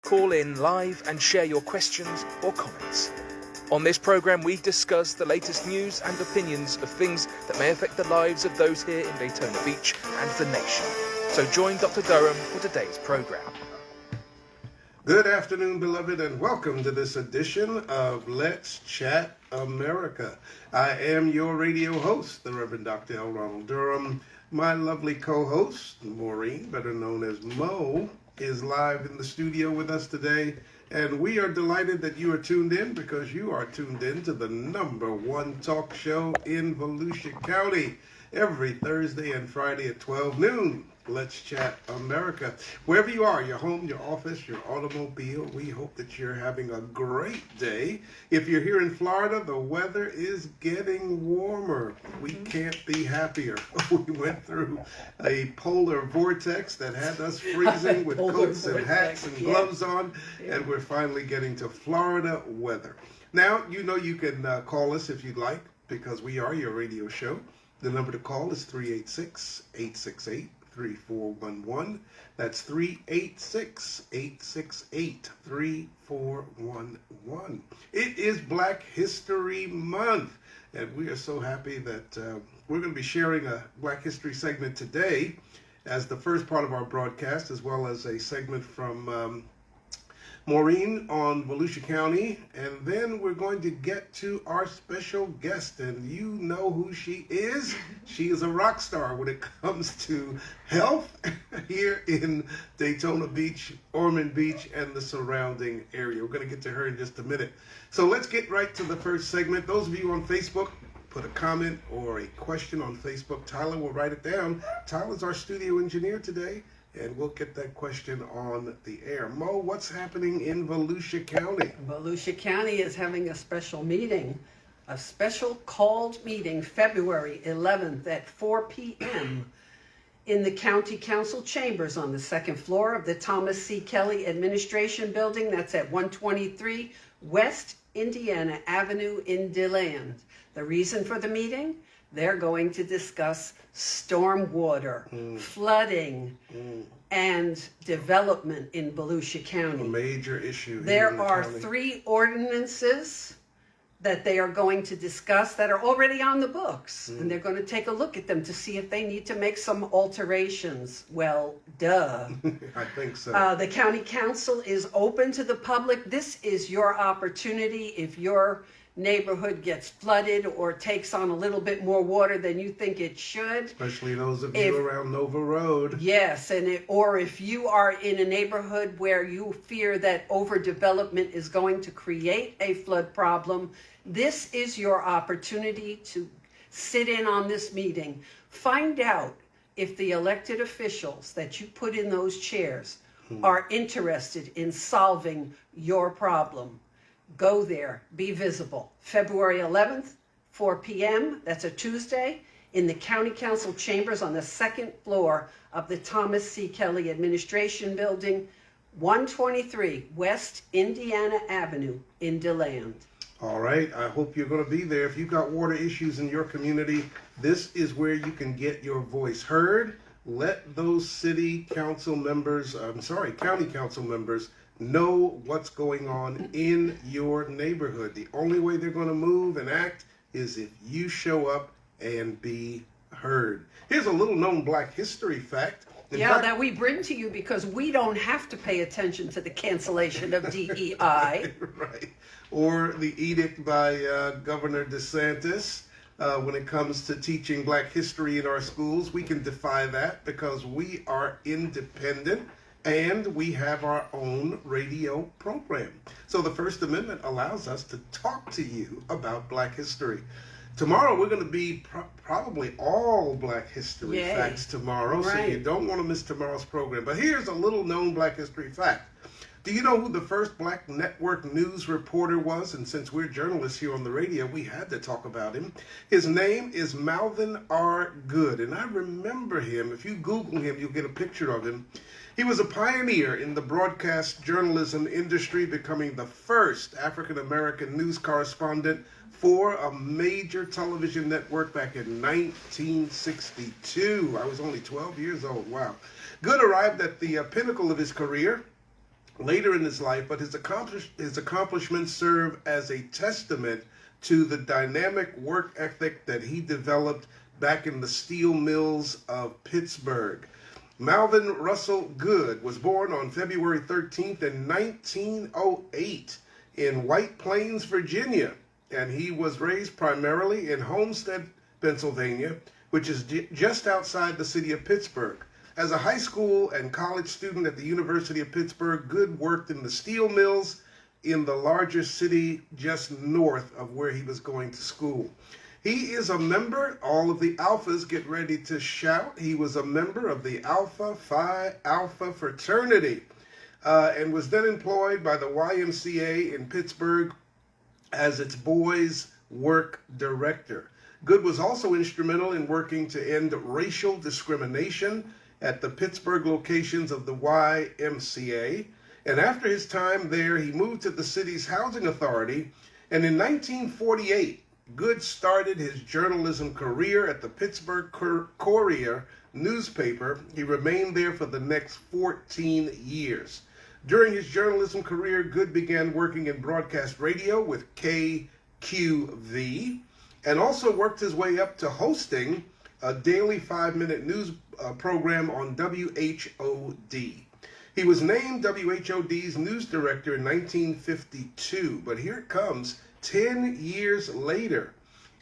Call in live and share your questions or comments. On this program, we discuss the latest news and opinions of things that may affect the lives of those here in Daytona Beach and the nation. So join Dr. Durham for today's program. Good afternoon, beloved, and welcome to this edition of Let's Chat America. I am your radio host, the Reverend Dr. L. Ronald Durham. My lovely co-host, Maureen, better known as Mo, is live in the studio with us today. And we are delighted that you are tuned in because you are tuned in to the #1 talk show in Volusia County every Thursday and Friday at 12 noon. Let's Chat America. Wherever you are, your home, your office, your automobile, we hope that you're having a great day. If you're here in Florida, the weather is getting warmer. We can't be happier. We went through a polar vortex that had us freezing with coats and hats and gloves on, and we're finally getting to Florida weather. Now, you know you can call us if you'd like, because we are your radio show. The number to call is 386-868-3411. That's 386-868-3411. It is Black History Month, and we are so happy that we're going to be sharing a Black History segment today as the first part of our broadcast, as well as a segment from Maureen on Volusia County, and then we're going to get to our special guest, and you know who she is. She is a rock star when it comes to health here in Daytona Beach, Ormond Beach, and the surrounding area. We're going to get to her in just a minute. So let's get right to the first segment. Those of you on Facebook, put a comment or a question on Facebook. Tyler will write it down. Tyler's our studio engineer today, and we'll get that question on the air. Mo, what's happening in Volusia County? Volusia County is having a special meeting, a special called meeting February 11th at 4 p.m. in the County Council chambers on the second floor of the Thomas C. Kelly Administration Building. That's at 123 West Indiana Avenue in DeLand. The reason for the meeting? They're going to discuss stormwater, flooding, and development in Volusia County. A major issue. There are 3 ordinances that they are going to discuss that are already on the books, and they're going to take a look at them to see if they need to make some alterations. Well, duh. I think so. The county council is open to the public. This is your opportunity. If your neighborhood gets flooded or takes on a little bit more water than you think it should. Especially those of you around Nova Road. Yes, or if you are in a neighborhood where you fear that overdevelopment is going to create a flood problem, this is your opportunity to sit in on this meeting. Find out if the elected officials that you put in those chairs are interested in solving your problem. Go there, be visible. February 11th, 4 p.m., that's a Tuesday, in the County Council chambers on the second floor of the Thomas C. Kelly Administration Building, 123 West Indiana Avenue in DeLand. All right, I hope you're going to be there. If you've got water issues in your community, this is where you can get your voice heard. Let those county council members know what's going on in your neighborhood. The only way they're going to move and act is if you show up and be heard. Here's a little known Black history fact. In fact, that we bring to you because we don't have to pay attention to the cancellation of DEI. Right. Or the edict by Governor DeSantis. When it comes to teaching Black history in our schools, we can defy that because we are independent. And we have our own radio program. So the First Amendment allows us to talk to you about Black history. Tomorrow we're going to be probably all Black history facts tomorrow. Right. So you don't want to miss tomorrow's program. But here's a little known Black history fact. Do you know who the first Black network news reporter was? And since we're journalists here on the radio, we had to talk about him. His name is Malvin R. Good. And I remember him. If you Google him, you'll get a picture of him. He was a pioneer in the broadcast journalism industry, becoming the first African-American news correspondent for a major television network back in 1962. I was only 12 years old. Wow. Good arrived at the pinnacle of his career later in his life, but his accomplishments serve as a testament to the dynamic work ethic that he developed back in the steel mills of Pittsburgh. Malvin Russell Good was born on February 13th in 1908 in White Plains, Virginia, and he was raised primarily in Homestead, Pennsylvania, which is just outside the city of Pittsburgh. As a high school and college student at the University of Pittsburgh, Good worked in the steel mills in the larger city just north of where he was going to school. He is a member, all of the Alphas get ready to shout, he was a member of the Alpha Phi Alpha fraternity and was then employed by the YMCA in Pittsburgh as its boys' work director. Good was also instrumental in working to end racial discrimination at the Pittsburgh locations of the YMCA. And after his time there, he moved to the city's housing authority. And in 1948, Good started his journalism career at the Pittsburgh Courier newspaper. He remained there for the next 14 years. During his journalism career, Good began working in broadcast radio with KQV and also worked his way up to hosting a daily 5-minute news program on WHOD. He was named WHOD's news director in 1952, but here it comes 10 years later.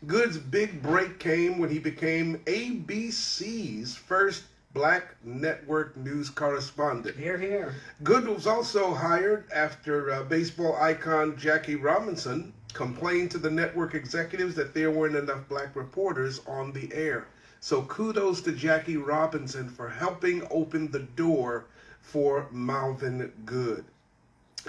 Good's big break came when he became ABC's first black network news correspondent. Hear, hear. Good was also hired after baseball icon Jackie Robinson complained to the network executives that there weren't enough black reporters on the air. So kudos to Jackie Robinson for helping open the door for Malvin Good.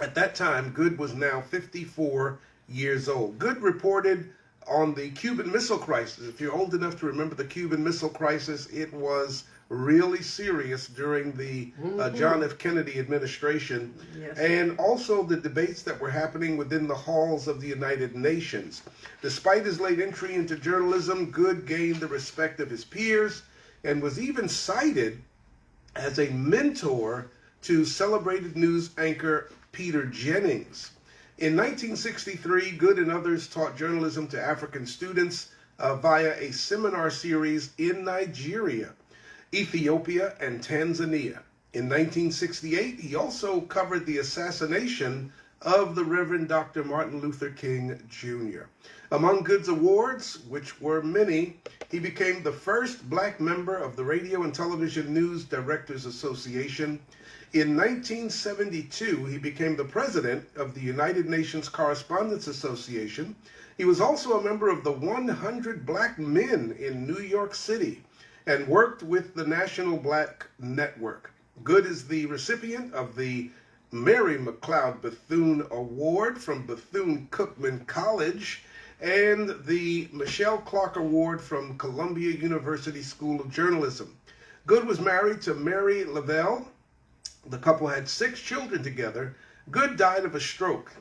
At that time, Good was now 54 years old. Good reported on the Cuban Missile Crisis. If you're old enough to remember the Cuban Missile Crisis, it was really serious during the John F. Kennedy administration, Yes. and also the debates that were happening within the halls of the United Nations. Despite his late entry into journalism, Good gained the respect of his peers and was even cited as a mentor to celebrated news anchor Peter Jennings. In 1963, Good and others taught journalism to African students via a seminar series in Nigeria, Ethiopia, and Tanzania. In 1968, he also covered the assassination of the Reverend Dr. Martin Luther King Jr. Among Good's awards, which were many, he became the first black member of the Radio and Television News Directors Association. In 1972, he became the president of the United Nations Correspondents Association. He was also a member of the 100 Black Men in New York City and worked with the National Black Network. Good is the recipient of the Mary McLeod Bethune Award from Bethune-Cookman College and the Michelle Clark Award from Columbia University School of Journalism. Good was married to Mary Lavelle. The couple had 6 children together. Good died of a stroke,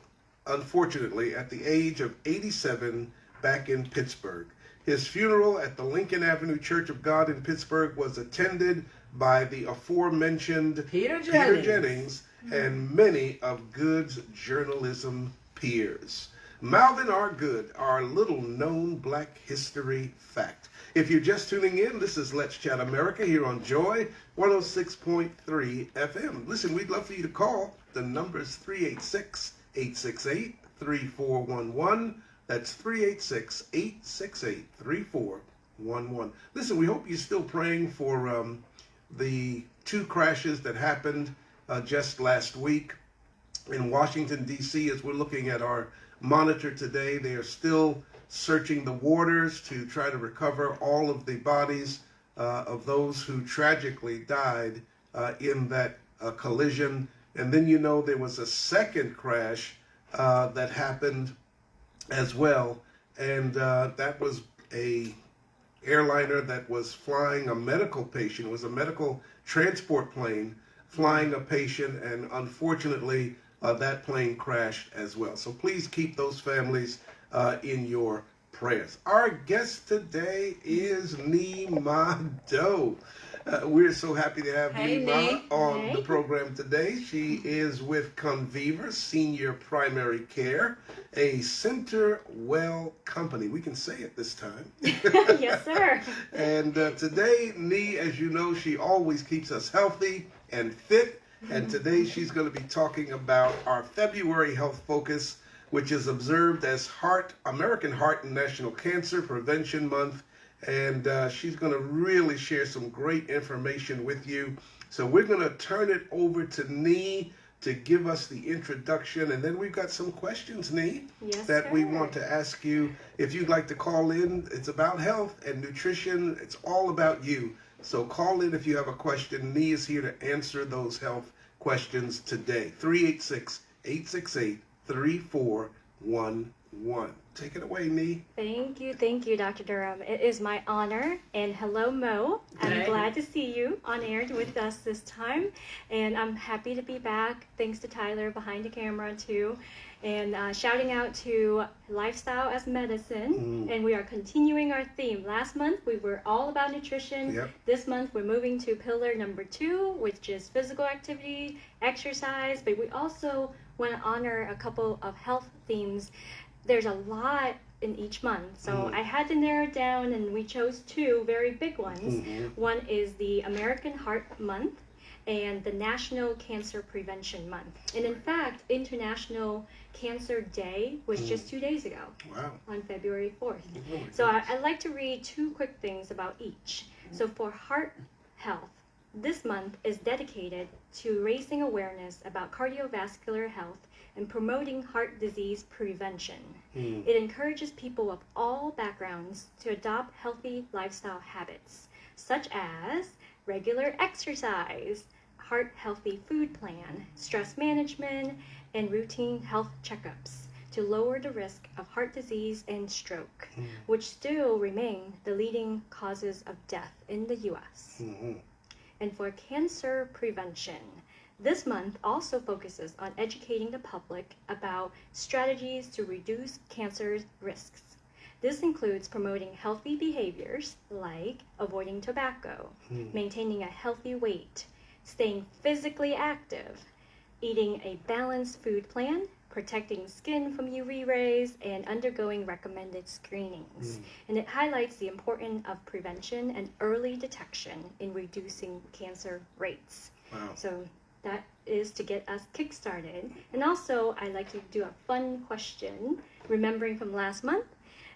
unfortunately, at the age of 87 back in Pittsburgh. His funeral at the Lincoln Avenue Church of God in Pittsburgh was attended by the aforementioned Peter Jennings and many of Good's journalism peers. Malvin R. Good, our little known black history fact. If you're just tuning in, this is Let's Chat America here on Joy 106.3 FM. Listen, we'd love for you to call. The number is 386-868-3411. That's 386-868-3411. Listen, we hope you're still praying for the 2 crashes that happened just last week in Washington, D.C. As we're looking at our monitor today, they are still searching the waters to try to recover all of the bodies of those who tragically died in that collision. And then, you know, there was a second crash that happened as well, and that was a airliner that was flying a medical patient. It was a medical transport plane flying a patient, and unfortunately that plane crashed as well. So please keep those families in your prayers. Our guest today is Nimado. We're so happy to have Hey, Nima Nee. on Hey. the program today. She is with Conviva Senior Primary Care, a Center Well company. We can say it this time. Yes, sir. And today, Nee, as you know, she always keeps us healthy and fit. And today she's going to be talking about our February health focus, which is observed as American Heart and National Cancer Prevention Month. And she's going to really share some great information with you. So we're going to turn it over to Nee to give us the introduction. And then we've got some questions, Nee, Yes, that we sir. want to ask you. If you'd like to call in, it's about health and nutrition. It's all about you. So call in if you have a question. Nee is here to answer those health questions today. 386-868-3411. Take it away, Nee. Thank you, Dr. Durham. It is my honor. And hello, Mo. I'm Hey. glad to see you on air with us this time. And I'm happy to be back. Thanks to Tyler behind the camera, too. And shouting out to Lifestyle as Medicine. And we are continuing our theme. Last month, we were all about nutrition. Yep. This month, we're moving to pillar number 2, which is physical activity, exercise. But we also want to honor a couple of health themes. There's a lot in each month, so I had to narrow it down, and we chose 2 very big ones. One is the American Heart Month and the National Cancer Prevention Month. And in fact, International Cancer Day was just 2 days ago. Wow. On February 4th. Oh my So goodness. I'd like to read 2 quick things about each. So for heart health, this month is dedicated to raising awareness about cardiovascular health and promoting heart disease prevention. It encourages people of all backgrounds to adopt healthy lifestyle habits, such as regular exercise, heart-healthy food plan, stress management, and routine health checkups to lower the risk of heart disease and stroke, which still remain the leading causes of death in the U.S. And for cancer prevention, this month also focuses on educating the public about strategies to reduce cancer risks. This includes promoting healthy behaviors like avoiding tobacco, maintaining a healthy weight, staying physically active, eating a balanced food plan, protecting skin from UV rays, and undergoing recommended screenings. And it highlights the importance of prevention and early detection in reducing cancer rates. Wow. So that is to get us kick-started. And also, I like to do a fun question, remembering from last month.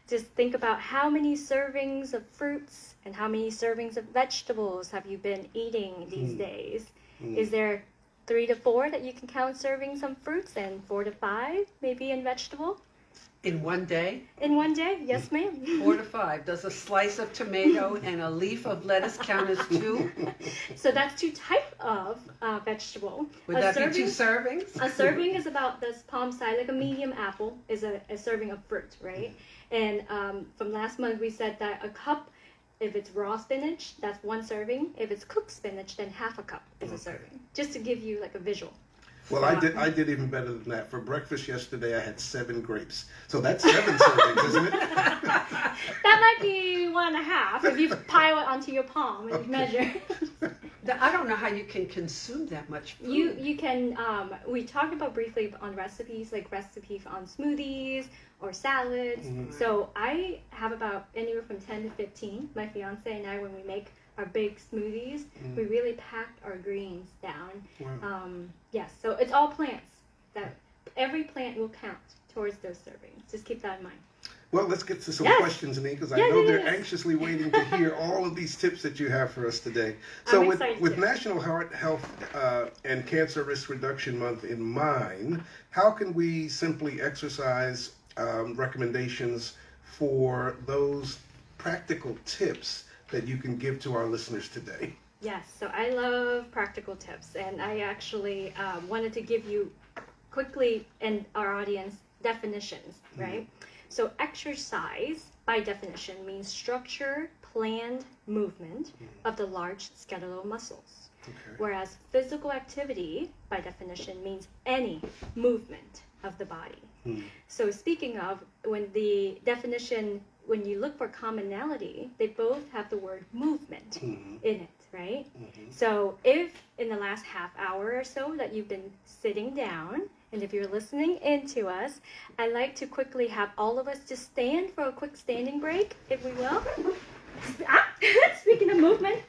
Just think about how many servings of fruits and how many servings of vegetables have you been eating these days? Is there 3 to 4 that you can count servings of fruits and 4 to 5 maybe in vegetable? In one day, In one day? Yes, ma'am. 4 to 5. Does a slice of tomato and a leaf of lettuce count as 2? So that's 2 types of vegetable. Would A that be 2 serving- servings? A serving is about this palm size, like a medium apple is a serving of fruit, right? And from last month we said that a cup, if it's raw spinach, that's 1 serving. If it's cooked spinach, then half a cup is a serving. Just to give you like a visual. Well, I did even better than that. For breakfast yesterday, I had 7 grapes. So that's 7 servings, isn't it? That might be 1.5 if you pile it onto your palm and measure. I don't know how you can consume that much food. You can we talked about briefly on recipes, like recipes on smoothies or salads. So I have about anywhere from 10 to 15. My fiance and I, when we make our big smoothies, we really pack our greens down. Wow. Yes, so it's all plants. That every plant will count towards those servings. Just keep that in mind. Well, let's get to some Yes. questions, Nee, because I Yeah, know yeah, they're yeah. anxiously waiting to hear all of these tips that you have for us today. So I'm with excited too. National Heart Health and Cancer Risk Reduction Month in mind, how can we simply exercise recommendations for those practical tips that you can give to our listeners today? Yes, so I love practical tips, and I actually wanted to give you quickly and our audience definitions, right? So exercise, by definition, means structured, planned movement of the large skeletal muscles. Okay. Whereas physical activity, by definition, means any movement of the body. So speaking of, when the definition, when you look for commonality, they both have the word movement in it. right? So if in the last half hour or so that you've been sitting down, and if you're listening in to us, I'd like to quickly have all of us just stand for a quick standing break, if we will. Speaking of movement.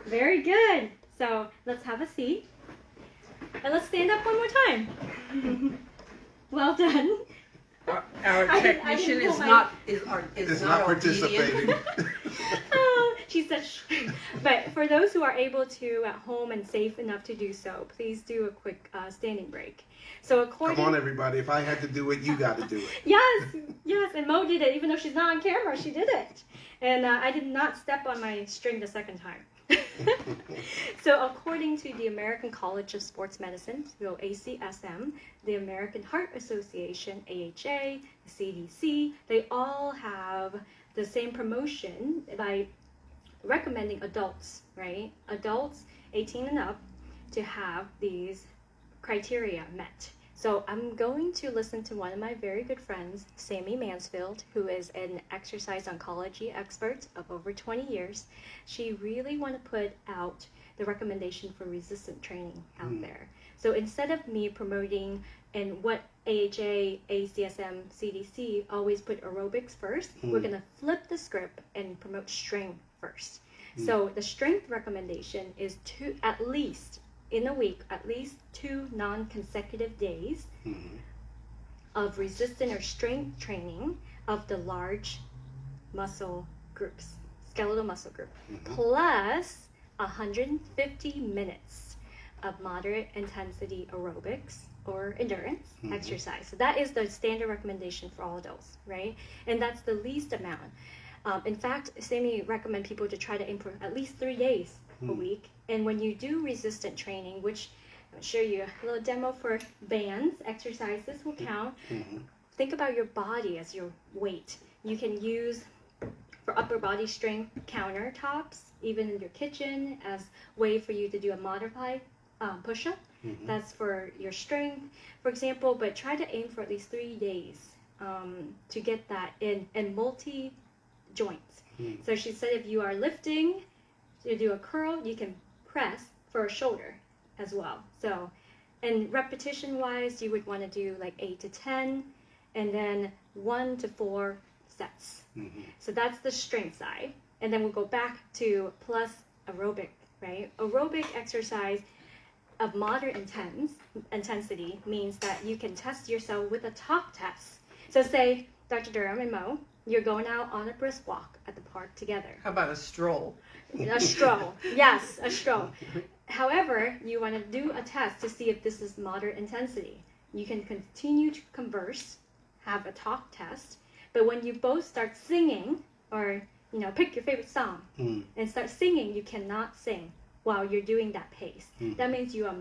Very good. So let's have a seat. And let's stand up one more time. Well done. Our technician is not obedient. participating. Oh, she said shh. But for those who are able to at home and safe enough to do so, please do a quick standing break. So according... Come on, everybody. If I had to do it, you got to do it. Yes, and Mo did it. Even though she's not on camera, she did it. And I did not step on my string the second time. So according to the American College of Sports Medicine, so ACSM, the American Heart Association, AHA, the CDC, they all have the same promotion by recommending adults, right? Adults 18 and up to have these criteria met. So I'm going to listen to one of my very good friends, Sammy Mansfield, who is an exercise oncology expert of over 20 years. She really want to put out the recommendation for resistant training out there. So instead of me promoting and what AHA, ACSM, CDC always put aerobics first, we're going to flip the script and promote strength first. So the strength recommendation is at least in a week, at least 2 non-consecutive days of resistance or strength training of the large muscle groups, skeletal muscle group, plus 150 minutes of moderate intensity aerobics or endurance exercise. So that is the standard recommendation for all adults, right? And that's the least amount. In fact, Sammy recommend people to try to aim for at least 3 days a week. And when you do resistant training, which I'll show you a little demo for bands, exercises will count. Think about your body as your weight. You can use for upper body strength countertops, even in your kitchen, as a way for you to do a modified push-up. That's for your strength, for example, but try to aim for at least 3 days to get that in multi-joints. So she said if you are lifting, you do a curl, you can press for a shoulder as well. So, and repetition wise, you would want to do like 8 to 10 and then 1 to 4 sets. So that's the strength side. And then we'll go back to plus aerobic, right? Aerobic exercise of moderate intensity means that you can test yourself with a talk test. So say, Dr. Durham and Mo, you're going out on a brisk walk at the park together. How about a stroll? A stroll. Yes, a stroll. However, you want to do a test to see if this is moderate intensity. You can continue to converse, have a talk test, but when you both start singing, or pick your favorite song and start singing, you cannot sing while you're doing that pace. That means you are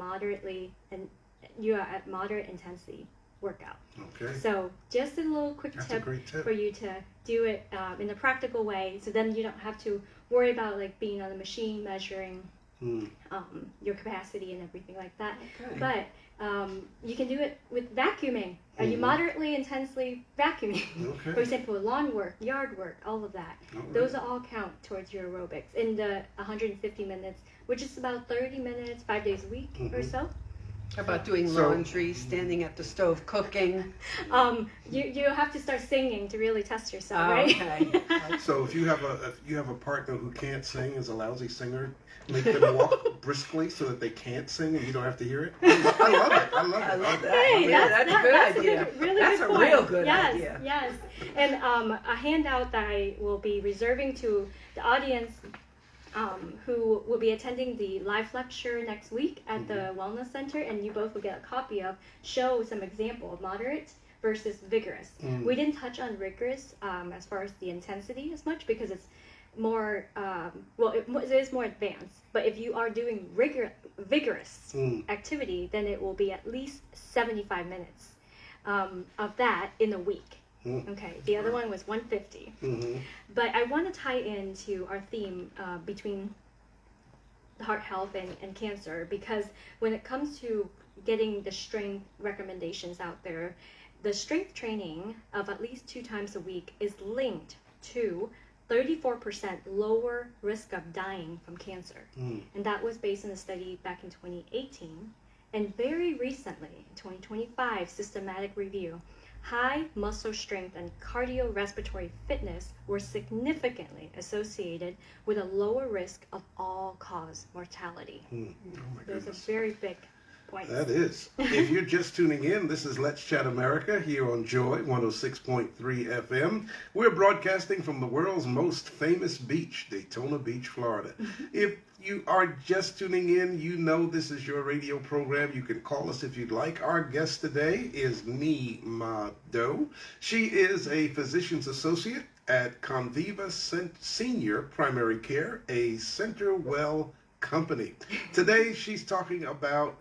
at moderate intensity workout. Okay. So just a little quick tip for you to do it in a practical way, so then you don't have to worry about like being on the machine measuring your capacity and everything like that. Okay. But you can do it with vacuuming. Are you moderately intensely vacuuming? Okay. For example, lawn work, yard work, all of that. Those all count towards your aerobics in the 150 minutes, which is about 30 minutes, 5 days a week or so. How about doing laundry, standing at the stove cooking? You have to start singing to really test yourself, right? Okay. So if you have a partner who can't sing, is a lousy singer, make them walk briskly so that they can't sing and you don't have to hear it. I love it. I love that. Hey, that's a good idea. That's a good real point. good idea. Yes. And a handout that I will be reserving to the audience who will be attending the live lecture next week at the Wellness Center, and you both will get a copy of, show some example of moderate versus vigorous. We didn't touch on rigorous as far as the intensity as much because it's more, it is more advanced. But if you are doing vigorous activity, then it will be at least 75 minutes of that in a week. Okay, the other one was 150. But I want to tie into our theme between heart health and cancer, because when it comes to getting the strength recommendations out there, the strength training of at least 2 times a week is linked to 34% lower risk of dying from cancer. And that was based on a study back in 2018. And very recently, in 2025, systematic review, high muscle strength and cardiorespiratory fitness were significantly associated with a lower risk of all-cause mortality. Oh my There's goodness. a very big point. That is. If you're just tuning in, this is Let's Chat America here on Joy 106.3 FM. We're broadcasting from the world's most famous beach, Daytona Beach, Florida. If you are just tuning in, you know this is your radio program. You can call us if you'd like. Our guest today is Nee Ma Do. She is a physician's associate at Conviva Senior Primary Care, a CenterWell company. Today, she's talking about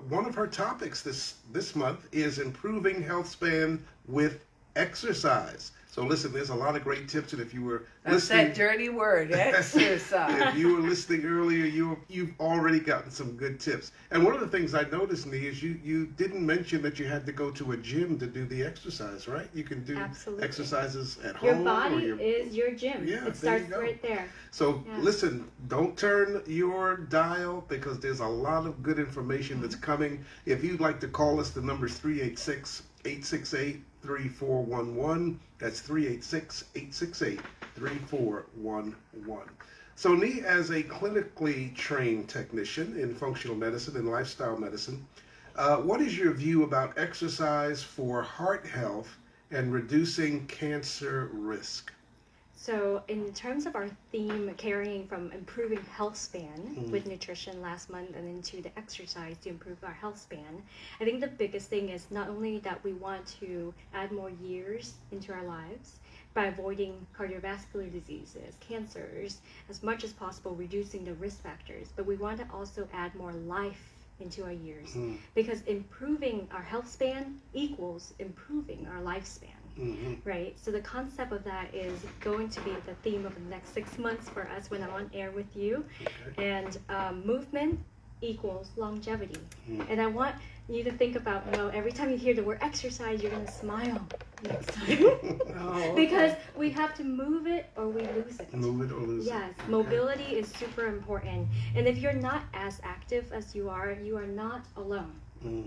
one of her topics this month is improving health span with exercise. So listen, there's a lot of great tips, and if you were That's listening, that dirty word, exercise. if you were listening earlier, you've already gotten some good tips. And one of the things I noticed, Nee, is you didn't mention that you had to go to a gym to do the exercise, right? You can do Absolutely. exercises at Your home. body or is your gym. Yeah, there It starts you go. right there. So Yeah. listen, don't turn your dial because there's a lot of good information that's coming. If you'd like to call us, the number's 386-868-3411. That's 386-868-3411. So Nee, as a clinically trained technician in functional medicine and lifestyle medicine, what is your view about exercise for heart health and reducing cancer risk? So in terms of our theme carrying from improving health span with nutrition last month and into the exercise to improve our health span, I think the biggest thing is not only that we want to add more years into our lives by avoiding cardiovascular diseases, cancers, as much as possible, reducing the risk factors, but we want to also add more life into our years because improving our health span equals improving our lifespan. Right? So the concept of that is going to be the theme of the next 6 months for us when I'm on air with you. Okay. And movement equals longevity. And I want you to think about, every time you hear the word exercise, you're going to smile next time. Oh, Because we have to move it or we lose it. Move it or lose Yes, it. mobility is super important. And if you're not as active as you are not alone.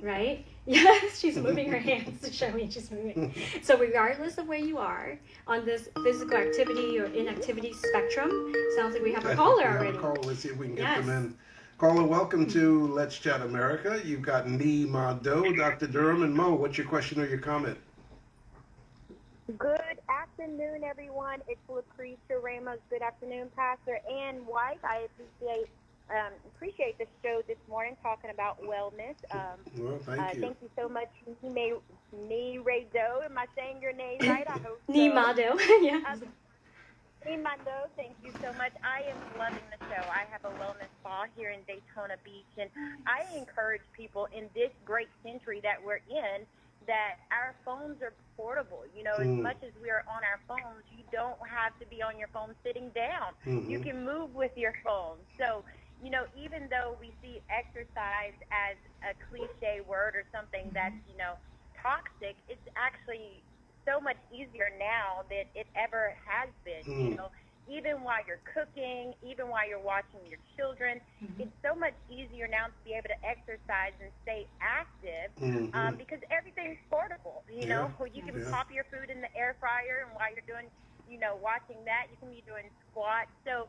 Right? Yes, she's moving her hands to show me she's moving. So regardless of where you are on this physical activity or inactivity spectrum, sounds like we have a caller already. Call. Let's see if we can get Yes. them in. Caller, welcome to Let's Chat America. You've got Nee Ma Do, Dr. Durham, and Mo. What's your question or your comment? Good afternoon, everyone. It's Lucretia Ramos. Good afternoon, Pastor and wife. I appreciate the show this morning talking about wellness. Well, thank you. Thank you so much, Nee Rado. Am I saying your name right? I hope so. Nimado. Yeah. Imando, thank you so much. I am loving the show. I have a wellness spa here in Daytona Beach, and I encourage people in this great century that we're in that our phones are portable. As much as we are on our phones, you don't have to be on your phone sitting down. You can move with your phone. So, even though we see exercise as a cliche word or something that's, toxic, it's actually so much easier now than it ever has been. Even while you're cooking, even while you're watching your children, it's so much easier now to be able to exercise and stay active because everything's portable. You can pop your food in the air fryer, and while you're doing, watching that, you can be doing squats. So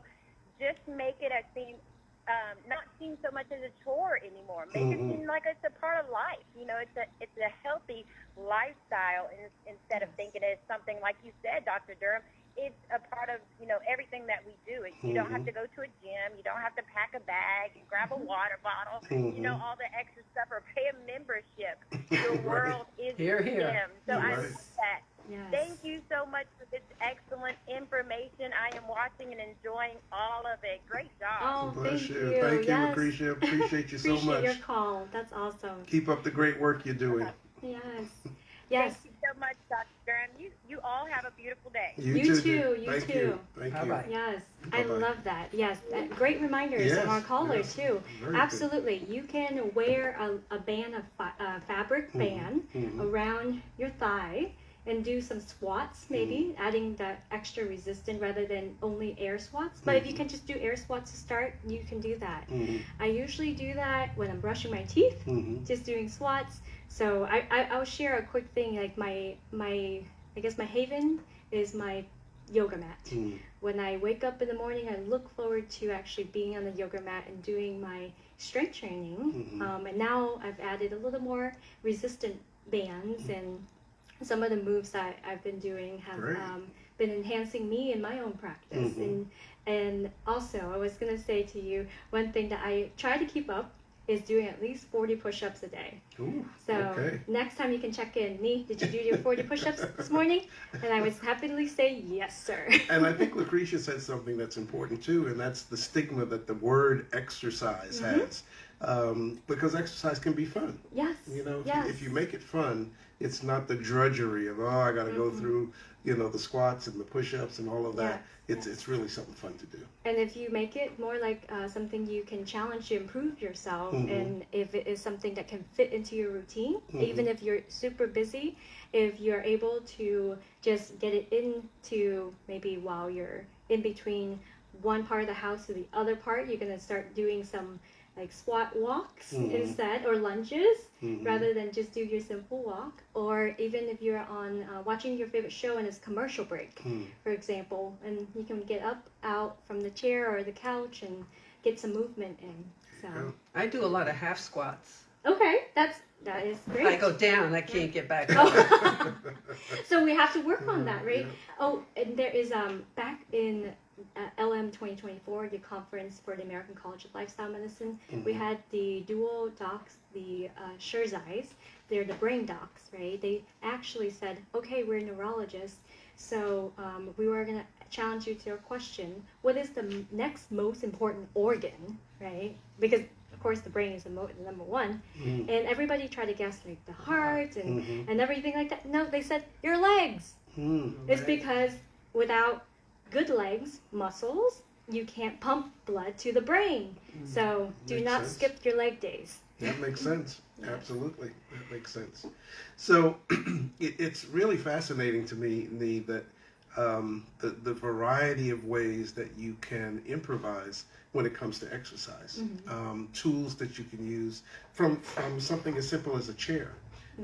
just make it not seem so much as a chore anymore. Make it seem like it's a part of life. It's a healthy lifestyle instead of thinking it's something like you said, Dr. Durham. It's a part of, everything that we do. You don't have to go to a gym. You don't have to pack a bag and grab a water bottle, all the extra stuff, or pay a membership. Your world is Here, the here. gym. So I love that. Yes. Thank you so much for this excellent information. I am watching and enjoying all of it. Great job. Oh, Bless thank you. you. Thank you, Yes. Lucretia. Appreciate you so Appreciate much. your call. That's awesome. Keep up the great work you're doing. Yes. Yes. Thank you so much, Dr. Durham. You all have a beautiful day. You too. too, you Thank too. you. Thank you. Bye-bye. Yes, I Bye-bye. love that. Yes, great reminders Yes, from our caller yes. too. Very good. Absolutely, you can wear a band of fabric band around your thigh, and do some squats, maybe adding that extra resistance rather than only air squats. But if you can just do air squats to start, you can do that. I usually do that when I'm brushing my teeth, just doing squats. So I'll share a quick thing, like my I guess my haven is my yoga mat. When I wake up in the morning, I look forward to actually being on the yoga mat and doing my strength training. And now I've added a little more resistant bands, and some of the moves that I've been doing have been enhancing me in my own practice. And also, I was going to say to you, one thing that I try to keep up is doing at least 40 push-ups a day. Ooh, so next time you can check in, Nee, did you do your 40 push-ups this morning? And I would happily say, yes, sir. And I think Lucretia said something that's important too, and that's the stigma that the word exercise has. Because exercise can be fun. Yes. You know, yes. if you make it fun, it's not the drudgery of, I got to go through, you know, the squats and the push-ups and all of that. It's really something fun to do. And if you make it more like something you can challenge to improve yourself, and if it is something that can fit into your routine, even if you're super busy, if you're able to just get it into maybe while you're in between one part of the house to the other part, you're going to start doing some like squat walks instead, or lunges, rather than just do your simple walk. Or even if you're on watching your favorite show and it's commercial break, for example, and you can get up out from the chair or the couch and get some movement in. So I do a lot of half squats. okay, that is great. I go down, I can't get back up. So we have to work on that, right? Oh, and there is back in LM 2024, the conference for the American College of Lifestyle Medicine, we had the dual docs, the Scherzais. They're the brain docs, right? They actually said, okay, we're neurologists, so we were going to challenge you to your question, what is the next most important organ, right? Because of course the brain is the number one, and everybody tried to guess like the heart and everything like that. No, they said your legs. It's because without good legs, muscles, you can't pump blood to the brain. So do Makes not sense. skip your leg days. That makes sense. Absolutely. That makes sense. So it's really fascinating to me, Nee, that the variety of ways that you can improvise when it comes to exercise. Tools that you can use from something as simple as a chair.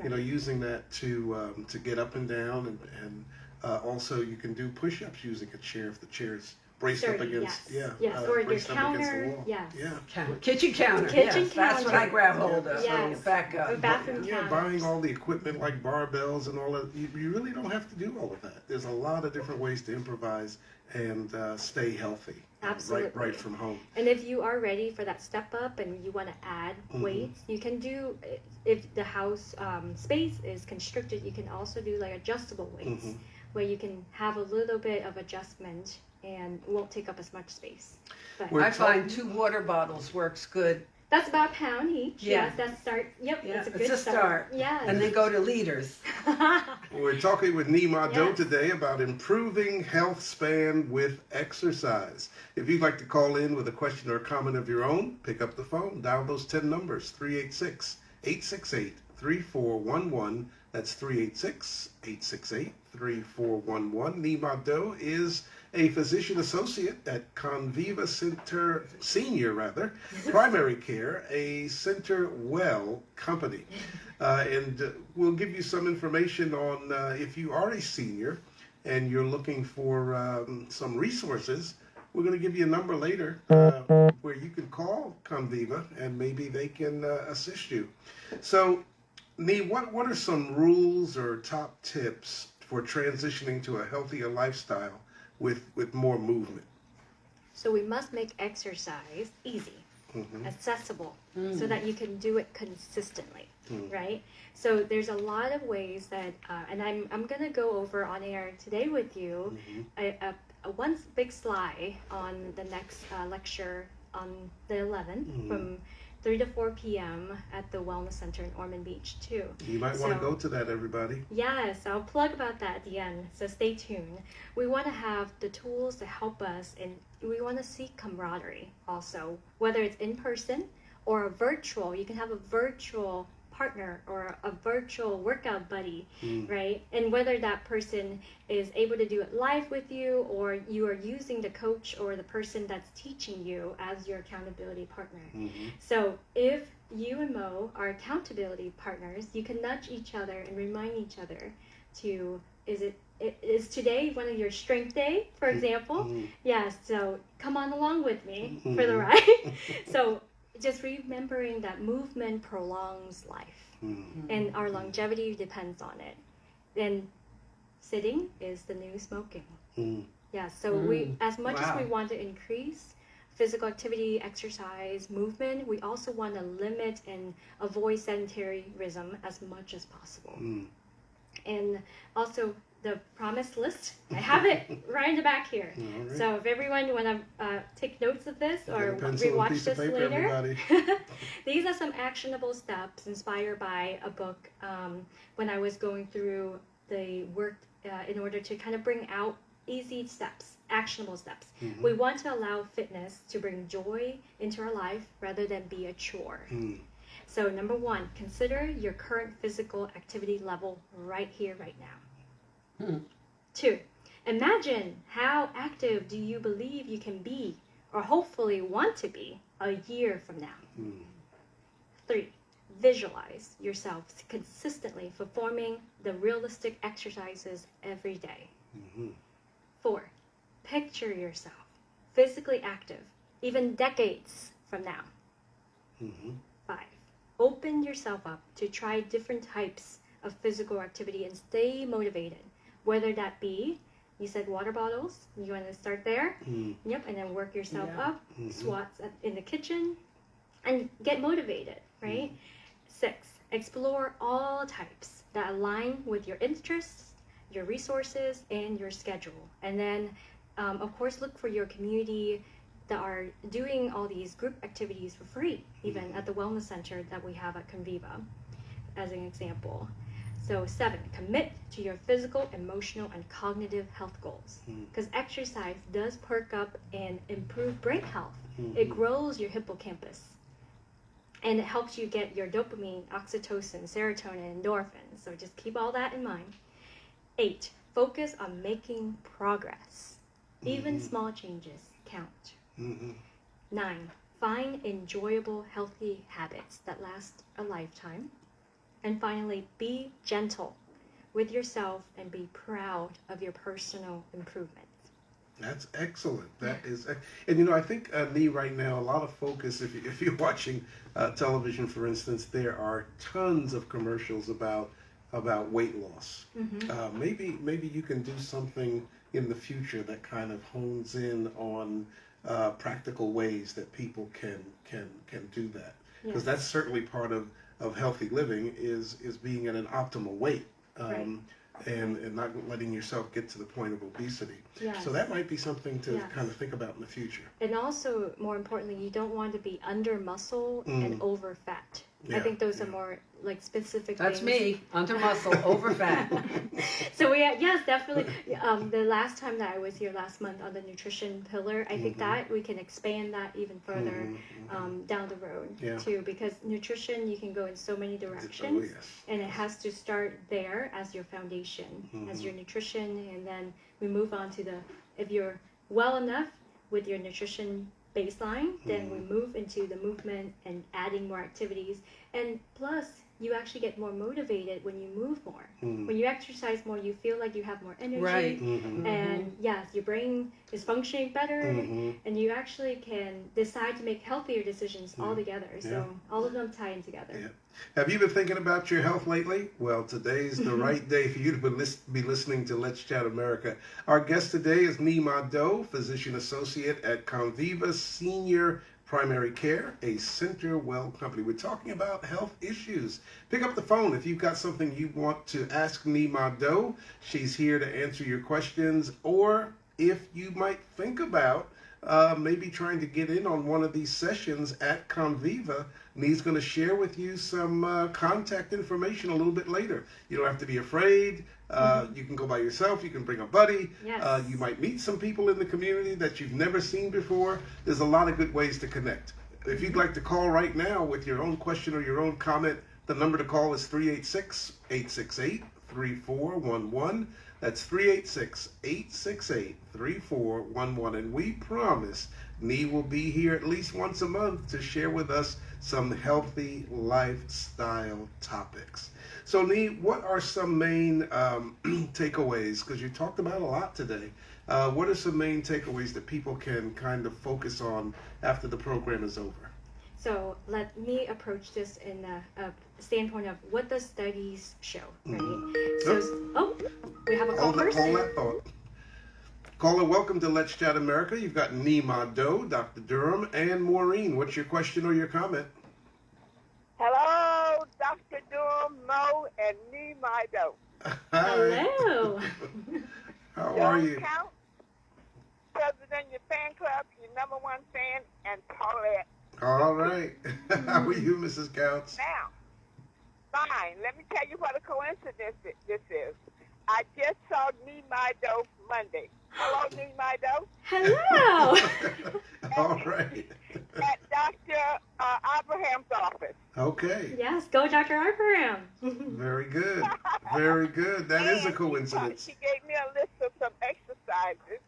You know, using that to get up and down, and also you can do push-ups using a chair if the chair is braced up against, or your braced up against the counter, wall. Kitchen counter. Kitchen yes, that's what I counter. grab hold of. Yes. So back up. Or bathroom Yeah, counters. buying all the equipment like barbells and all that, you really don't have to do all of that. There's a lot of different ways to improvise and stay healthy. Absolutely. Right from home. And if you are ready for that step up and you want to add weights, you can do, if the house space is constricted, you can also do like adjustable weights, where you can have a little bit of adjustment and won't take up as much space. But I find 2 water bottles works good. that's about a pound each. Yeah. Yes, that's start. Yep, Yeah, that's a good it's a start. Yeah. And then go to liters. We're talking with Nee Mado Yes. today about improving health span with exercise. If you'd like to call in with a question or a comment of your own, pick up the phone, dial those 10 numbers, 386-868-3411. That's 386-868-3411. Nee Mado is a physician associate at Conviva Primary Care, a Center Well company. And we'll give you some information on if you are a senior and you're looking for some resources. We're going to give you a number later where you can call Conviva and maybe they can assist you. So, Nee, what are some rules or top tips for transitioning to a healthier lifestyle with more movement? So we must make exercise easy, accessible, so that you can do it consistently, right? So there's a lot of ways that, and I'm gonna go over on air today with you a one big slide on the next lecture on the 11th from 3 to 4 p.m. at the Wellness Center in Ormond Beach too. You might want to go to that, everybody. Yes, I'll plug about that at the end, so stay tuned. We want to have the tools to help us, and we want to seek camaraderie also, whether it's in person or a virtual. You can have a virtual partner or a virtual workout buddy, right? And whether that person is able to do it live with you, or you are using the coach or the person that's teaching you as your accountability partner. So if you and Mo are accountability partners, you can nudge each other and remind each other to, is today one of your strength day, for example? Yes, so come on along with me for the ride. So just remembering that movement prolongs life, and our longevity depends on it. And sitting is the new smoking. Yeah, so we, as much as we want to increase physical activity, exercise, movement, we also want to limit and avoid sedentarism as much as possible. And also the promise list, I have it right in the back here. Right. So if everyone want to take notes of this or rewatch this paper, later, these are some actionable steps inspired by a book when I was going through the work in order to kind of bring out easy steps, actionable steps. We want to allow fitness to bring joy into our life rather than be a chore. So number 1, consider your current physical activity level right here, right now. 2, imagine how active do you believe you can be or hopefully want to be a year from now. 3, visualize yourself consistently performing the realistic exercises every day. 4, picture yourself physically active, even decades from now. 5, open yourself up to try different types of physical activity and stay motivated. Whether that be, you said water bottles, you want to start there? Yep, and then work yourself up, squats in the kitchen, and get motivated, right? 6, explore all types that align with your interests, your resources, and your schedule. And then, of course, look for your community that are doing all these group activities for free, even at the wellness center that we have at Conviva, as an example. So 7, commit to your physical, emotional, and cognitive health goals. Because exercise does perk up and improve brain health. It grows your hippocampus. And it helps you get your dopamine, oxytocin, serotonin, endorphins. So just keep all that in mind. 8, focus on making progress. Even small changes count. 9, find enjoyable, healthy habits that last a lifetime. And finally, be gentle with yourself and be proud of your personal improvements. That's excellent. That is, and I think Nee, right now, a lot of focus. If you're watching television, for instance, there are tons of commercials about weight loss. Maybe you can do something in the future that kind of hones in on practical ways that people can do that, because that's certainly part of healthy living is being at an optimal weight. And not letting yourself get to the point of obesity. So that might be something to kind of think about in the future. And also, more importantly, you don't want to be under muscle and over fat. I think those are more like specific That's things. me, under muscle, over fat. So yes, definitely. The last time that I was here last month on the nutrition pillar, I think that we can expand that even further down the road too, because nutrition, you can go in so many directions, and it has to start there as your foundation, as your nutrition, and then we move on to if you're well enough with your nutrition baseline, then we move into the movement and adding more activities. And plus, you actually get more motivated when you move more. When you exercise more, you feel like you have more energy. And yes, your brain is functioning better, and you actually can decide to make healthier decisions altogether. So all of them tie in together. Have you been thinking about your health lately? Well, today's the right day for you to be listening to Let's Chat America. Our guest today is Nima Doe, physician associate at Conviva Senior Primary Care, a Center Well company. We're talking about health issues. Pick up the phone if you've got something you want to ask Nima Doe. She's here to answer your questions, or if you might think about maybe trying to get in on one of these sessions at Conviva. Nee's going to share with you some contact information a little bit later. You don't have to be afraid. You can go by yourself. You can bring a buddy. You might meet some people in the community that you've never seen before. There's a lot of good ways to connect. If you'd like to call right now with your own question or your own comment, The number to call is 386-868-3411. That's 386-868-3411. And we promise Nee will be here at least once a month to share with us some healthy lifestyle topics. So Nee, what are some main takeaways? Because you talked about a lot today. What are some main takeaways that people can kind of focus on after the program is over? So let me approach this in a standpoint of what the studies show, right? So, we have a call first. Hold that thought. Caller, welcome to Let's Chat America. You've got Nee Mado, Dr. Durham, and Maureen. What's your question or your comment? Hello, Dr. Durham, Mo, and Nee Mado. Hello. How are you? Count, President, your fan club, your number one fan, and Paulette. All right. How are you, Mrs. Counts? Now, fine. Let me tell you what a coincidence this is. I just saw Nee Mado Monday. Hello, Nee Mado. Hello. All right. At Dr. Abraham's office. Okay. Yes, go Dr. Abraham. Very good. Very good. That is a coincidence. She gave me a list of some exercises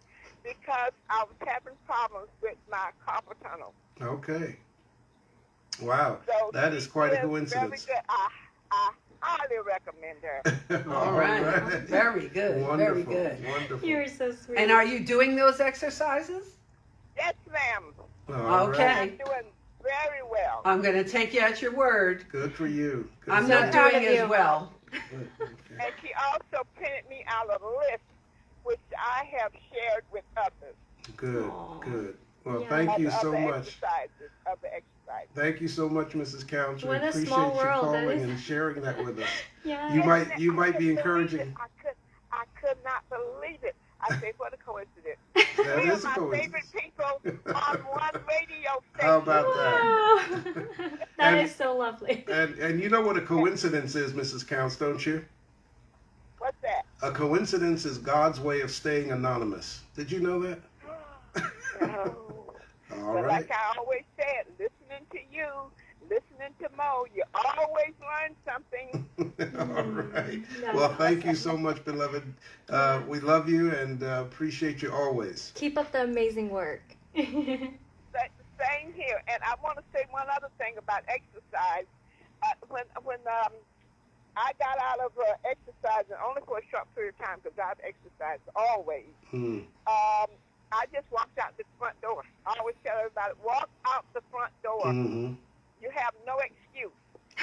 because I was having problems with my carpal tunnel. Okay. Wow. So that is quite a she coincidence. Very good. I highly recommend her. All right. Very good. Wonderful. Very good. Wonderful. You're so sweet. And are you doing those exercises? Yes, ma'am. All Okay. right. I'm doing very well. I'm going to take you at your word. Good for you. Good I'm for not you. proud doing of you. as well. Good. Okay. And she also printed me out a list, which I have shared with others. Good. Aw. Good. Well, Yeah. thank you of so the much. Exercises, of the exercises. Thank you so much, Mrs. Counts. We What a appreciate small you world that calling is. and sharing that with us. Yeah. You might I be couldn't believe encouraging. it. I could not believe it. I say, what a coincidence. That Three is of a my coincidence. favorite people on one radio station. How about that? Wow. That And- is so lovely. And you know what a coincidence is, Mrs. Counts, don't you? What's that? A coincidence is God's way of staying anonymous. Did you know that? Oh. All But right. like I always said, listening to you, listening to Mo, you always learn something. All right. That's Well, thank you awesome. so much, beloved. We love you and appreciate you always. Keep up the amazing work. Same here. And I want to say one other thing about exercise. When I got out of exercising only for a short period of time because I've exercised always. Hmm. I just walked out the front door. I always tell everybody, walk out the front door. Mm-hmm. You have no excuse.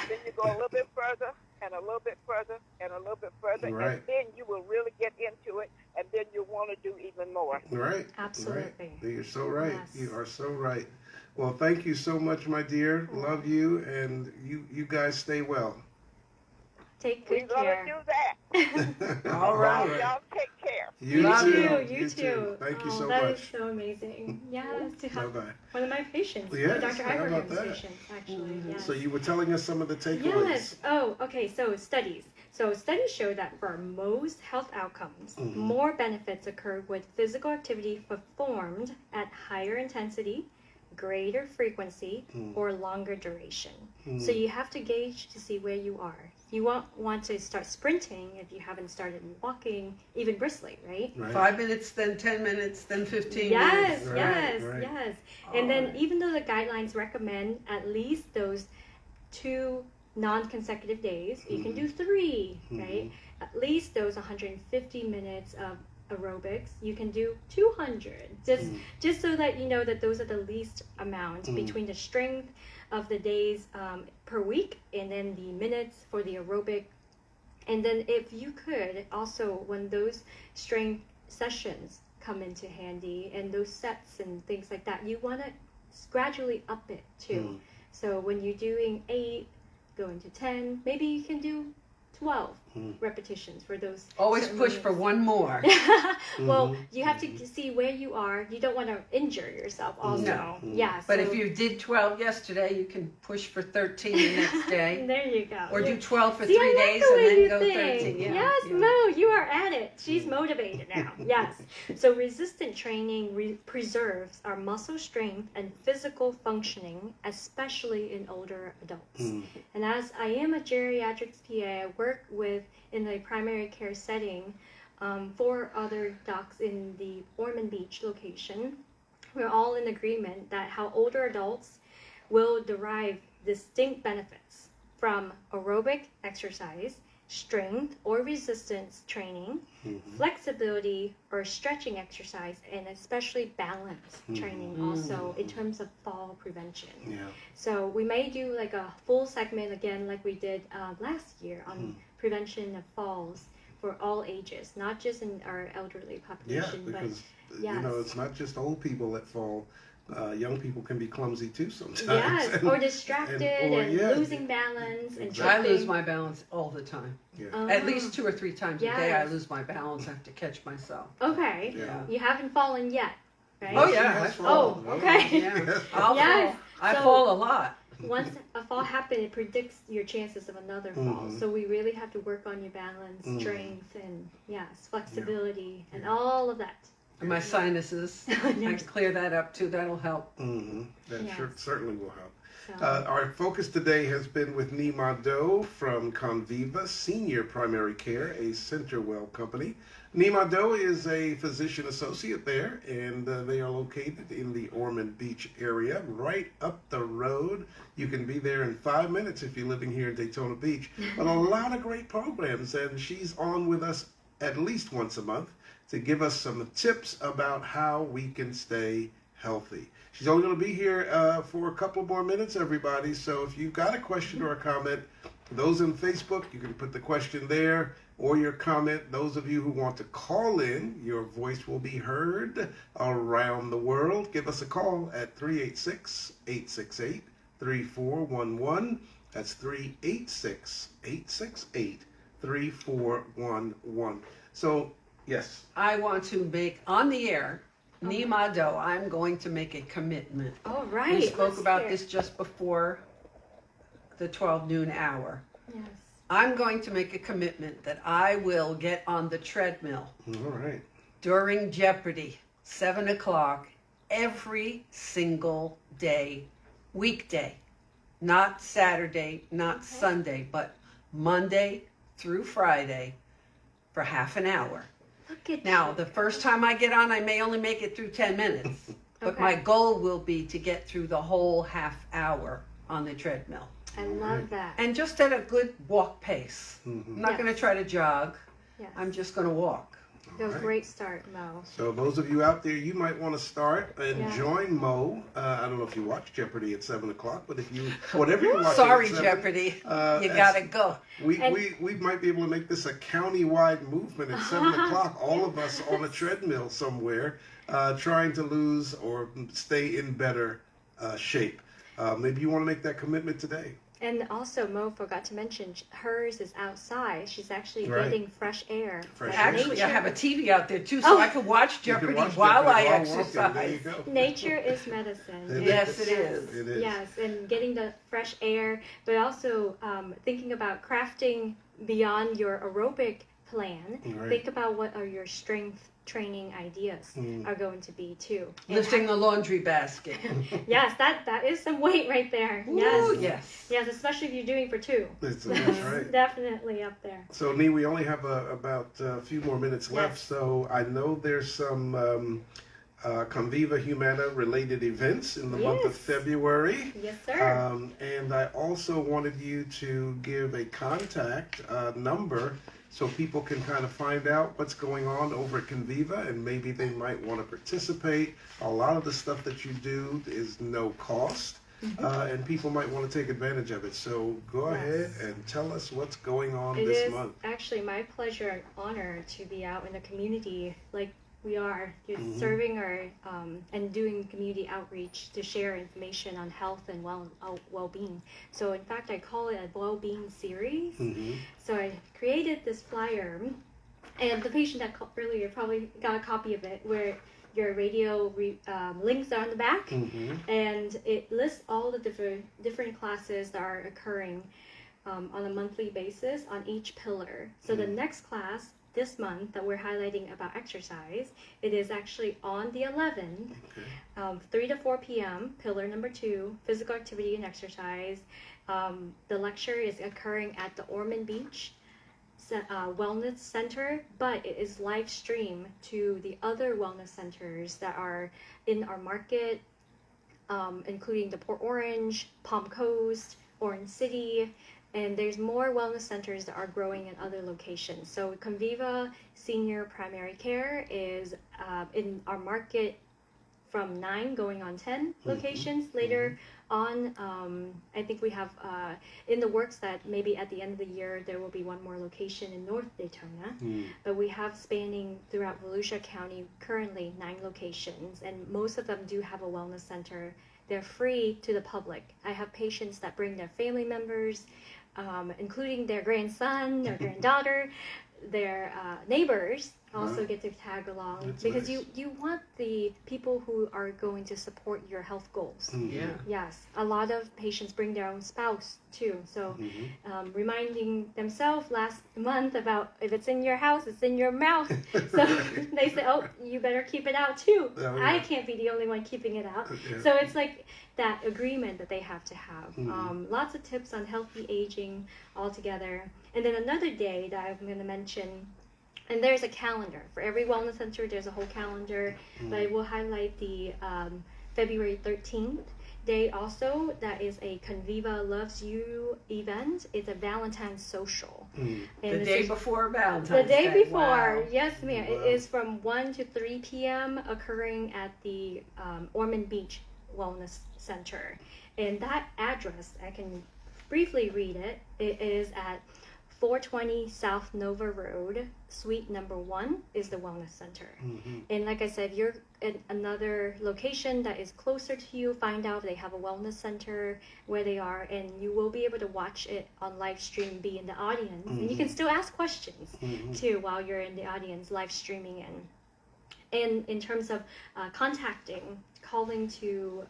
Then you go a little bit further and a little bit further and a little bit further, Right. and then you will really get into it, and then you want to do even more. Right. Absolutely. Right. You're so right. Yes. You are so right. Well, thank you so much, my dear. Love you, and you guys stay well. Take We're good going to care. do that. All right. Y'all take care. You Love too. You too. Thank you so That much. is so amazing. Yes, to have Bye-bye. one of my patients, Yes, Dr. how about Abraham's that? patients, actually. Yes. So you were telling us some of the takeaways. Yes. Oh, okay. So studies. So studies show that for most health outcomes, Mhm. more benefits occur with physical activity performed at higher intensity, greater frequency, Mm. or longer duration. Mm. So you have to gauge to see where you are. You won't want to start sprinting if you haven't started walking, even briskly, right? Right. 5 minutes, then 10 minutes, then 15 Yes, minutes. Right, yes, right. yes. And then Alright. even though the guidelines recommend at least those 2 non-consecutive days, you can do 3, right? At least those 150 minutes of aerobics, you can do 200. Just so that you know that those are the least amount between the strength of the days per week and then the minutes for the aerobic. And then if you could also, when those strength sessions come into handy and those sets and things like that, you want to gradually up it too. So when you're doing 8, going to 10, maybe you can do 12 repetitions for those. Always certain push for movements. one more. Well, you have to see where you are. You don't want to injure yourself also. No. Yeah. But so if you did 12 yesterday, you can push for 13 the next day. there you go. Or do 12 for See, 3 I like days the and way then you go think. 13. Yeah, Yes, yeah. Mo, you are at it. She's motivated now. Yes. So resistant training preserves our muscle strength and physical functioning, especially in older adults. And as I am a geriatrics PA, I work with in a primary care setting 4 other docs in the Ormond Beach location. We're all in agreement that how older adults will derive distinct benefits from aerobic exercise, strength or resistance training, flexibility or stretching exercise, and especially balance training also in terms of fall prevention. Yeah. So we may do like a full segment again like we did last year on prevention of falls for all ages, not just in our elderly Yeah, population, because yes. you know, it's not just old people that fall. Young people can be clumsy too sometimes. yes, And- or distracted and yeah, losing balance and exactly. I lose tripping. my balance all the time. Yeah. At least 2 or 3 times a day I Yes. lose my balance. I have to catch myself. Okay, Yeah. you haven't fallen yet, right? Oh, She yeah, has I fallen. fall. Oh, okay. Yeah, I'll Yes. fall. I So- fall a lot. Once a fall happens, it predicts your chances of another fall. So we really have to work on your balance, strength, and yes, flexibility, and all of that. And my sinuses, I can clear that up too. That'll help. That Yes. certainly will help. So, Our focus today has been with Nima Doe from Conviva Senior Primary Care, a Centerwell company. Nima Doe is a physician associate there, and they are located in the Ormond Beach area, right up the road. You can be there in 5 minutes if you're living here in Daytona Beach. But a lot of great programs, and she's on with us at least once a month to give us some tips about how we can stay healthy. She's only going to be here for a couple more minutes, everybody. So if you've got a question or a comment, those on Facebook, you can put the question there or your comment. Those of you who want to call in, your voice will be heard around the world. Give us a call at 386-868-3411. That's 386-868-3411. So, yes. I want to make, on the air, Nima Doe, I'm going to make a commitment. all right. We spoke let's about hear. this just before the 12 noon hour. Yes. I'm going to make a commitment that I will get on the treadmill All right. during Jeopardy, 7 o'clock, every single day, weekday. Not Saturday, not Sunday, but Monday through Friday for half an hour. Look at Now, you. the first time I get on, I may only make it through 10 minutes. But Okay. my goal will be to get through the whole half hour on the treadmill. I love that. And just at a good walk pace. Mm-hmm. I'm not Yes. going to try to jog. Yes. I'm just going to walk. So right. great start, Mo. So those of you out there, you might want to start and Yeah. join Mo. I don't know if you watch Jeopardy at 7 o'clock, but if you, whatever you're watching Sorry, at 7, Jeopardy. You that's- got to go. we might be able to make this a county-wide movement at 7 o'clock. All of us on a treadmill somewhere, trying to lose or stay in better shape. Maybe you want to make that commitment today. And also, Mo forgot to mention hers is outside. She's actually Right. getting fresh air. Fresh Like air. Actually, I nature- have a TV out there too, so Oh. I can watch You can Jeopardy watch while Jeopardy I while walking. exercise. There you go. Nature is medicine. It Yes, it Yes. is. It is. Yes, and getting the fresh air, but also thinking about crafting beyond your aerobic plan. Right. Think about what are your strength training ideas Mm. are going to be too. And Lifting the laundry basket. yes, that is some weight right there. Ooh, Yes. yes. Yes, especially if you're doing for two. That's That's right. definitely up there. So, Nee, we only have about a few more minutes left. Yes. So, I know there's some Conviva Humana related events in the month of Yes. February. Yes, sir. And I also wanted you to give a contact number so people can kind of find out what's going on over at Conviva and maybe they might want to participate. A lot of the stuff that you do is no cost. And people might want to take advantage of it. So go Yes. ahead and tell us what's going on It this is month. actually my pleasure and honor to be out in the community, like we are serving our and doing community outreach to share information on health and well-being. So in fact, I call it a well-being series. So I created this flyer, and the patient that called earlier probably got a copy of it, where your radio links are on the back, and it lists all the different classes that are occurring on a monthly basis on each pillar. So the next class this month that we're highlighting about exercise, it is actually on the 11th, 3 to 4 p.m., pillar number 2, physical activity and exercise. The lecture is occurring at the Ormond Beach Wellness Center, but it is live streamed to the other wellness centers that are in our market, including the Port Orange, Palm Coast, Orange City, and there's more wellness centers that are growing in other locations. So Conviva Senior Primary Care is in our market from 9 going on 10 locations. Later on, I think we have in the works that maybe at the end of the year there will be one more location in North Daytona. But we have spanning throughout Volusia County currently 9 locations, and most of them do have a wellness center. They're free to the public. I have patients that bring their family members, including their grandson, their granddaughter, their neighbors also get to tag along. That's because nice. you want the people who are going to support your health goals. Yes, a lot of patients bring their own spouse too. So reminding themselves last month about if it's in your house, it's in your mouth. So they say, oh, you better keep it out too. I can't be the only one keeping it out. So it's like that agreement that they have to have. Lots of tips on healthy aging all together. And then another day that I'm going to mention, and there's a calendar. For every wellness center, there's a whole calendar. But I will highlight the February 13th day also. That is a Conviva Loves You event. It's a Valentine's social. And the day before Valentine's Day. The day before. Wow. Yes, ma'am. Wow. It is from 1 to 3 p.m. occurring at the Ormond Beach Wellness Center. And that address, I can briefly read it. It is at 420 South Nova Road, suite number 1 is the wellness center. And like I said, you're at another location that is closer to you. Find out if they have a wellness center where they are, and you will be able to watch it on live stream, be in the audience. And you can still ask questions too while you're in the audience live streaming in. And in terms of calling to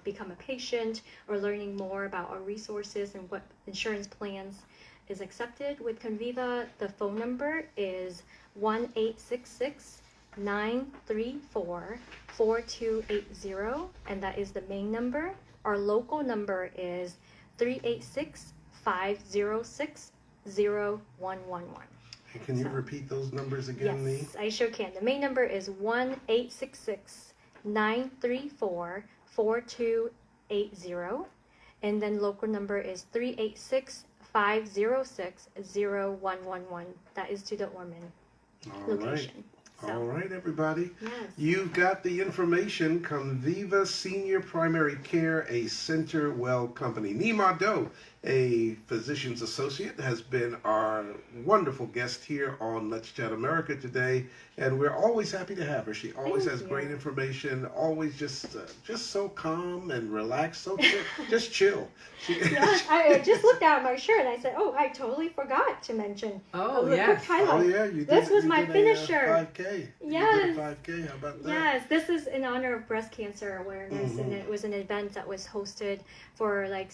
become a patient or learning more about our resources and what insurance plans is accepted with Conviva, the phone number is 1-866-934-4280, and that is the main number. Our local number is 386-506-0111. And can you repeat those numbers again, Lee? Yes, I sure can. The main number is 1-866-934-4280, and then local number is 386-506-0111. That is to the Ormond location. All right, everybody. Yes. You've got the information. Conviva Senior Primary Care, a Center Well company. Nima Doe, a physician's associate, has been our wonderful guest here on Let's Chat America today, and we're always happy to have her. She always has great information, always just so calm and relaxed, so chill, just chill. I just looked down at my shirt and I said, oh, I totally forgot to mention. Oh, yes. Oh, yeah, you did. This was my finisher. 5K. Yes. You did a 5K. How about that? Yes, this is in honor of breast cancer awareness, and it was an event that was hosted for like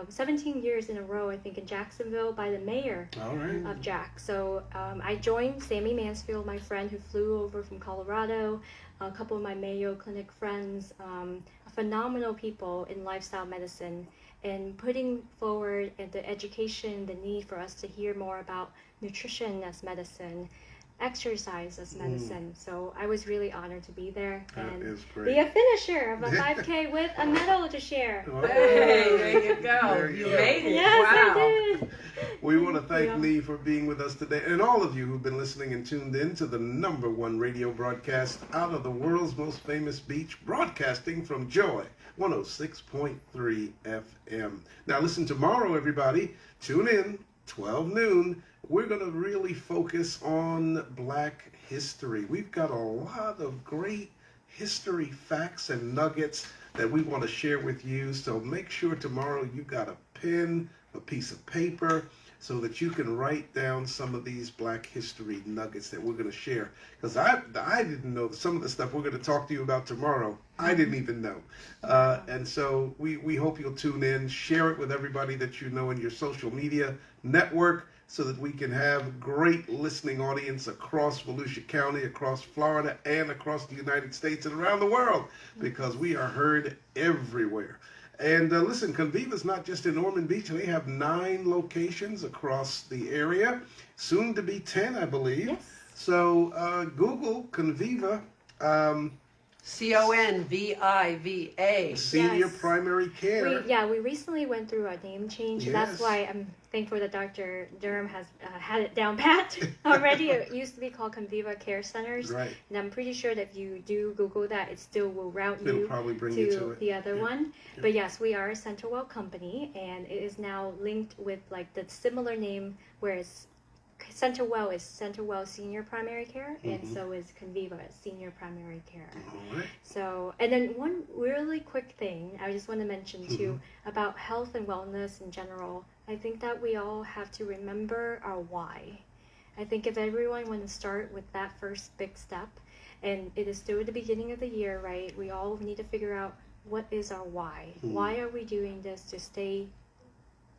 17 years in a row, I think, in Jacksonville by the mayor of Jack. So I joined Sammy Mansfield, my friend who flew over from Colorado, a couple of my Mayo Clinic friends, phenomenal people in lifestyle medicine, and putting forward the education, the need for us to hear more about nutrition as medicine, exercise as medicine. So I was really honored to be there and be a finisher of a 5K with a medal to share. Oh, hey, there you go. You made it. Yes, wow. I did. We want to thank Lee for being with us today, and all of you who've been listening and tuned in to the #1 radio broadcast out of the world's most famous beach, broadcasting from Joy 106.3 FM. Now listen tomorrow, everybody. Tune in, 12 noon. we're going to really focus on Black history. We've got a lot of great history facts and nuggets that we want to share with you. So make sure tomorrow you've got a pen, a piece of paper, so that you can write down some of these Black history nuggets that we're going to share. Because I didn't know some of the stuff we're going to talk to you about tomorrow. I didn't even know. And so we hope you'll tune in, share it with everybody that you know in your social media network, so that we can have great listening audience across Volusia County, across Florida, and across the United States and around the world, because we are heard everywhere. And listen, Conviva is not just in Ormond Beach. They have 9 locations across the area, soon to be 10, I believe. Yes. So Google Conviva. Conviva. Senior Yes. Primary Care. We recently went through a name change. Yes. That's why I'm thankful that Dr. Durham has had it down pat already. It used to be called Conviva Care Centers. Right. And I'm pretty sure that if you do Google that, it still will route It'll you probably bring you to it. the other Yeah. one. Yeah. But yes, we are a CenterWell company, and it is now linked with like the similar name, whereas CenterWell is CenterWell Senior Primary Care, and so is Conviva Senior Primary Care. All right. So, and then one really quick thing I just want to mention too about health and wellness in general. I think that we all have to remember our why. I think if everyone want to start with that first big step, and it is still at the beginning of the year, right? We all need to figure out what is our why. Why are we doing this? To stay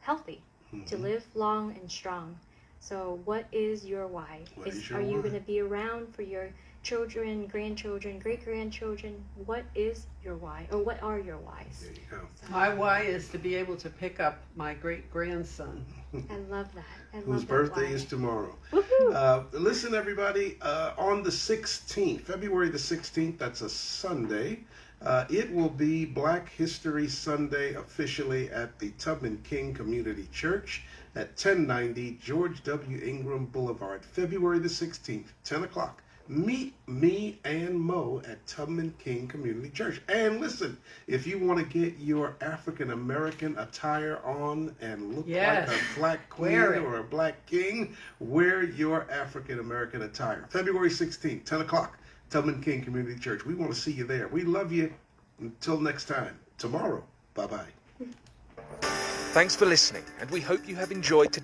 healthy, to live long and strong. So what is your why? Are you going to be around for your children, grandchildren, great-grandchildren? What is your why? Or what are your whys? There you go. My why is to be able to pick up my great-grandson. I love that. Whose birthday is tomorrow. Woohoo! Listen, everybody, on the 16th, February the 16th, that's a Sunday, it will be Black History Sunday officially at the Tubman King Community Church at 1090 George W. Ingram Boulevard, February the 16th, 10 o'clock. Meet me and Mo at Tubman King Community Church. And listen, if you want to get your African American attire on and look like a black queen or a black king, wear your African American attire. February 16th, 10 o'clock, Tubman King Community Church. We want to see you there. We love you. Until next time, tomorrow. Bye-bye. Thanks for listening, and we hope you have enjoyed today's